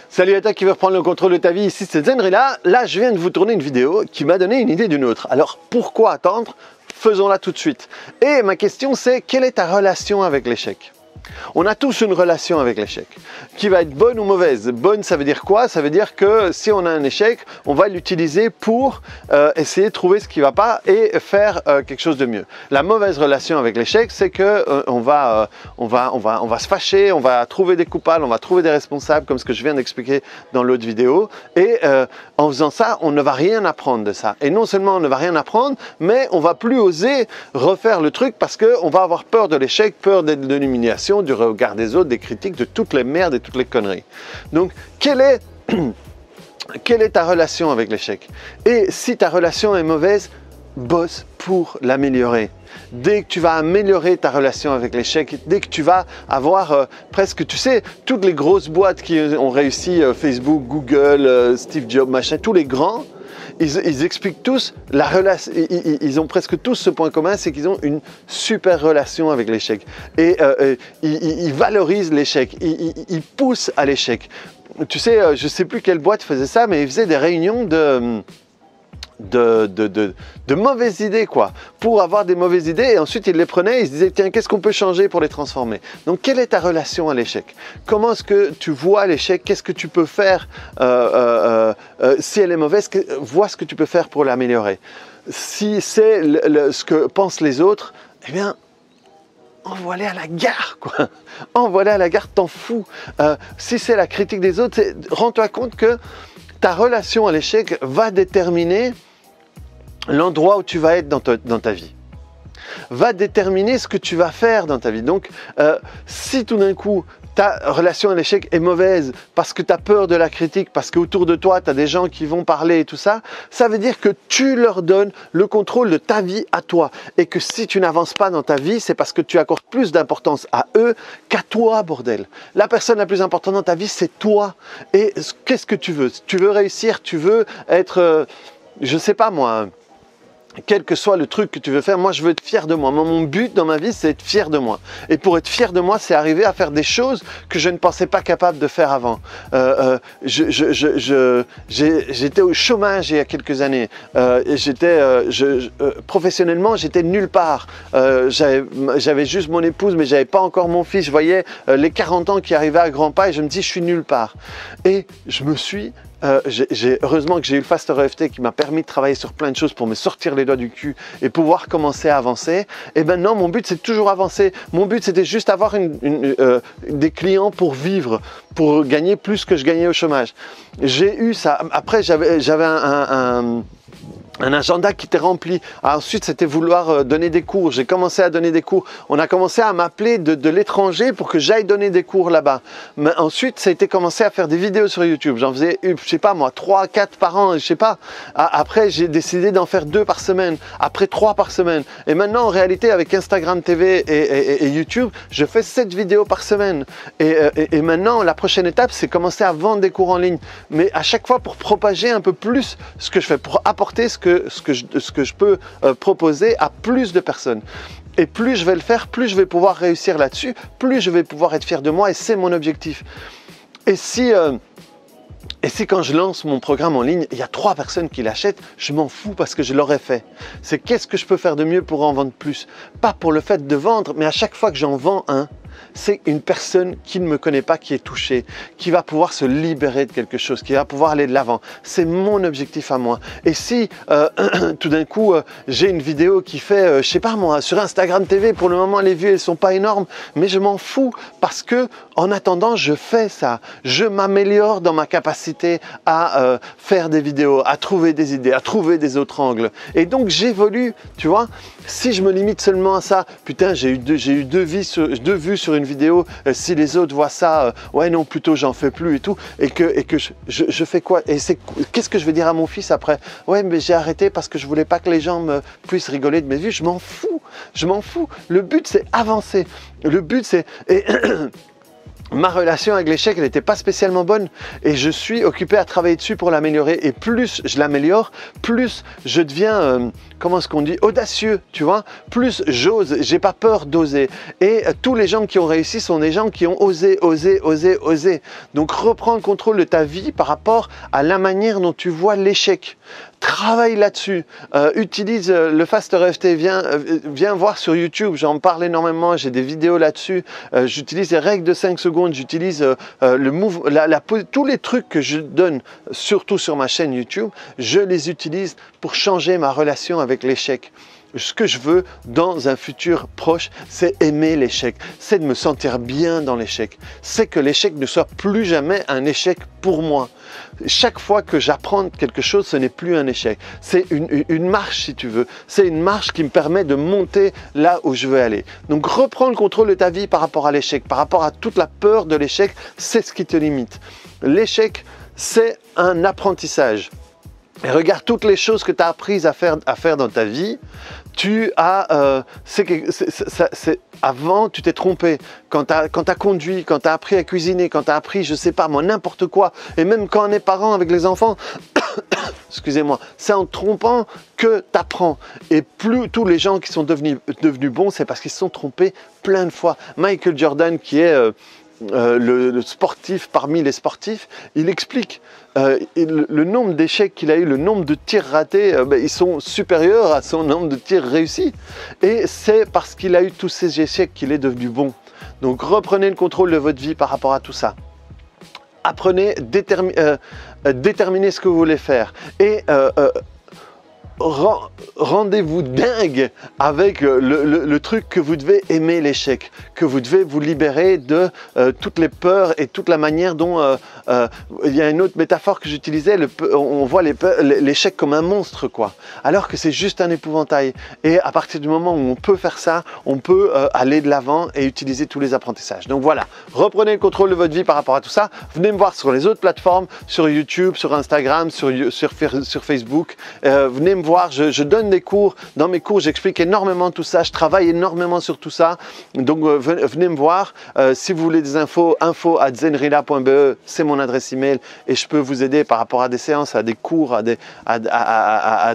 Salut à toi qui veut reprendre le contrôle de ta vie, ici c'est Zenrela. Là je viens de vous tourner une vidéo qui m'a donné une idée d'une autre. Alors pourquoi attendre? Faisons-la tout de suite. Et ma question c'est, quelle est ta relation avec l'échec? On a tous une relation avec l'échec, qui va être bonne ou mauvaise. Bonne, ça veut dire quoi? Ça veut dire que si on a un échec, on va l'utiliser pour essayer de trouver ce qui ne va pas et faire quelque chose de mieux. La mauvaise relation avec l'échec, c'est que on va se fâcher, on va trouver des coupables, on va trouver des responsables, comme ce que je viens d'expliquer dans l'autre vidéo. Et en faisant ça, on ne va rien apprendre de ça. Et non seulement on ne va rien apprendre, mais on va plus oser refaire le truc parce qu'on va avoir peur de l'échec, peur de l'humiliation, du regard des autres, des critiques, de toutes les merdes et toutes les conneries. Donc, quelle est ta relation avec l'échec? Et si ta relation est mauvaise, bosse pour l'améliorer. Dès que tu vas améliorer ta relation avec l'échec, dès que tu vas avoir presque, tu sais, toutes les grosses boîtes qui ont réussi, Facebook, Google, Steve Jobs, machin, tous les grands, ils expliquent tous la relation, ils ont presque tous ce point commun, c'est qu'ils ont une super relation avec l'échec. Et ils valorisent l'échec, ils poussent à l'échec. Tu sais, je ne sais plus quelle boîte faisait ça, mais ils faisaient des réunions de mauvaises idées, quoi, pour avoir des mauvaises idées, et ensuite ils les prenaient et ils se disaient tiens, qu'est-ce qu'on peut changer pour les transformer? Donc quelle est ta relation à l'échec? Comment est-ce que tu vois l'échec? Qu'est-ce que tu peux faire si elle est mauvaise? Vois ce que tu peux faire pour l'améliorer. Si c'est ce que pensent les autres, eh bien envoie-les à la gare, quoi. Envoie-les à la gare, t'en fous. Si c'est la critique des autres, rends-toi compte que ta relation à l'échec va déterminer l'endroit où tu vas être dans ta vie, va déterminer ce que tu vas faire dans ta vie. Donc, si tout d'un coup, ta relation à l'échec est mauvaise parce que tu as peur de la critique, parce qu'autour de toi, tu as des gens qui vont parler et tout ça, ça veut dire que tu leur donnes le contrôle de ta vie à toi. Et que si tu n'avances pas dans ta vie, c'est parce que tu accordes plus d'importance à eux qu'à toi, bordel. La personne la plus importante dans ta vie, c'est toi. Et qu'est-ce que tu veux? Tu veux réussir, tu veux être, je sais pas moi, quel que soit le truc que tu veux faire, moi je veux être fier de moi. Mon but dans ma vie, c'est être fier de moi. Et pour être fier de moi, c'est arriver à faire des choses que je ne pensais pas capable de faire avant. J'étais au chômage il y a quelques années. Professionnellement, j'étais nulle part. J'avais juste mon épouse, mais j'avais pas encore mon fils. Je voyais les 40 ans qui arrivaient à grands pas et je me dis, je suis nulle part. Et je me suis... heureusement que j'ai eu le Faster EFT qui m'a permis de travailler sur plein de choses pour me sortir les doigts du cul et pouvoir commencer à avancer. Et maintenant, mon but, c'est toujours avancer. Mon but, c'était juste avoir des clients pour vivre, pour gagner plus que je gagnais au chômage. J'ai eu ça. Après, j'avais un agenda qui était rempli. Ensuite, c'était vouloir donner des cours. J'ai commencé à donner des cours. On a commencé à m'appeler de l'étranger pour que j'aille donner des cours là-bas. Mais ensuite, ça a été commencé à faire des vidéos sur YouTube. J'en faisais, je sais pas moi, 3, 4 par an, je sais pas. Après, j'ai décidé d'en faire 2 par semaine. Après, 3 par semaine. Et maintenant, en réalité, avec Instagram TV et YouTube, je fais 7 vidéos par semaine. Et maintenant, la prochaine étape, c'est commencer à vendre des cours en ligne. Mais à chaque fois, pour propager un peu plus ce que je fais, pour apporter ce que je peux proposer à plus de personnes. Et plus je vais le faire, plus je vais pouvoir réussir là-dessus, plus je vais pouvoir être fier de moi et c'est mon objectif. Et si quand je lance mon programme en ligne, il y a 3 personnes qui l'achètent, je m'en fous parce que je l'aurais fait. C'est qu'est-ce que je peux faire de mieux pour en vendre plus? Pas pour le fait de vendre, mais à chaque fois que j'en vends un, c'est une personne qui ne me connaît pas qui est touchée, qui va pouvoir se libérer de quelque chose, qui va pouvoir aller de l'avant. C'est mon objectif à moi. Et si tout d'un coup j'ai une vidéo qui fait, je sais pas moi, sur Instagram TV, pour le moment les vues elles sont pas énormes, mais je m'en fous parce que en attendant je fais ça, je m'améliore dans ma capacité à faire des vidéos, à trouver des idées, à trouver des autres angles. Et donc j'évolue, tu vois. Si je me limite seulement à ça, putain, j'ai eu 2 vues sur une vidéo, si les autres voient ça, ouais non, plutôt j'en fais plus et tout, et que je fais quoi? Et qu'est-ce que je vais dire à mon fils après? Ouais, mais j'ai arrêté parce que je voulais pas que les gens puissent rigoler de mes vues. Je m'en fous, je m'en fous. Le but, c'est avancer. Le but, c'est... ma relation avec l'échec, elle n'était pas spécialement bonne et je suis occupé à travailler dessus pour l'améliorer. Et plus je l'améliore, plus je deviens, comment est-ce qu'on dit, audacieux, tu vois. Plus j'ose, j'ai pas peur d'oser. Et tous les gens qui ont réussi sont des gens qui ont osé, osé, osé, osé. Donc reprends le contrôle de ta vie par rapport à la manière dont tu vois l'échec. Travaille là-dessus, utilise le Fast EFT, viens voir sur YouTube, j'en parle énormément, j'ai des vidéos là-dessus, j'utilise les règles de 5 secondes, j'utilise tous les trucs que je donne, surtout sur ma chaîne YouTube, je les utilise pour changer ma relation avec l'échec. Ce que je veux dans un futur proche, c'est aimer l'échec, c'est de me sentir bien dans l'échec, c'est que l'échec ne soit plus jamais un échec pour moi. Chaque fois que j'apprends quelque chose, ce n'est plus un échec, c'est une marche si tu veux, c'est une marche qui me permet de monter là où je veux aller. Donc reprends le contrôle de ta vie par rapport à l'échec, par rapport à toute la peur de l'échec, c'est ce qui te limite. L'échec, c'est un apprentissage. Et regarde toutes les choses que tu as apprises à faire dans ta vie. Avant, tu t'es trompé. Quand tu as conduit, quand tu as appris à cuisiner, quand tu as appris, je sais pas moi, n'importe quoi. Et même quand on est parent avec les enfants, excusez-moi, c'est en trompant que tu apprends. Et plus tous les gens qui sont devenus bons, c'est parce qu'ils se sont trompés plein de fois. Michael Jordan, qui est le sportif parmi les sportifs, il explique le nombre d'échecs qu'il a eu, le nombre de tirs ratés, ils sont supérieurs à son nombre de tirs réussis. Et c'est parce qu'il a eu tous ces échecs qu'il est devenu bon. Donc reprenez le contrôle de votre vie par rapport à tout ça. Apprenez, déterminez ce que vous voulez faire. Et rendez-vous dingue avec le truc que vous devez aimer l'échec, que vous devez vous libérer de toutes les peurs et toute la manière dont il y a une autre métaphore que j'utilisais, on voit l'échec comme un monstre quoi, alors que c'est juste un épouvantail. Et à partir du moment où on peut faire ça, on peut aller de l'avant et utiliser tous les apprentissages. Donc voilà, reprenez le contrôle de votre vie par rapport à tout ça. Venez me voir sur les autres plateformes, sur YouTube, sur Instagram, sur Facebook. Venez me voir, je donne des cours. Dans mes cours, j'explique énormément tout ça. Je travaille énormément sur tout ça. Donc, venez me voir. Si vous voulez des info@zenrila.be, c'est mon adresse email et je peux vous aider par rapport à des séances, à des cours, à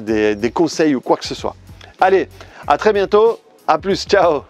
des conseils ou quoi que ce soit. Allez, à très bientôt. À plus. Ciao.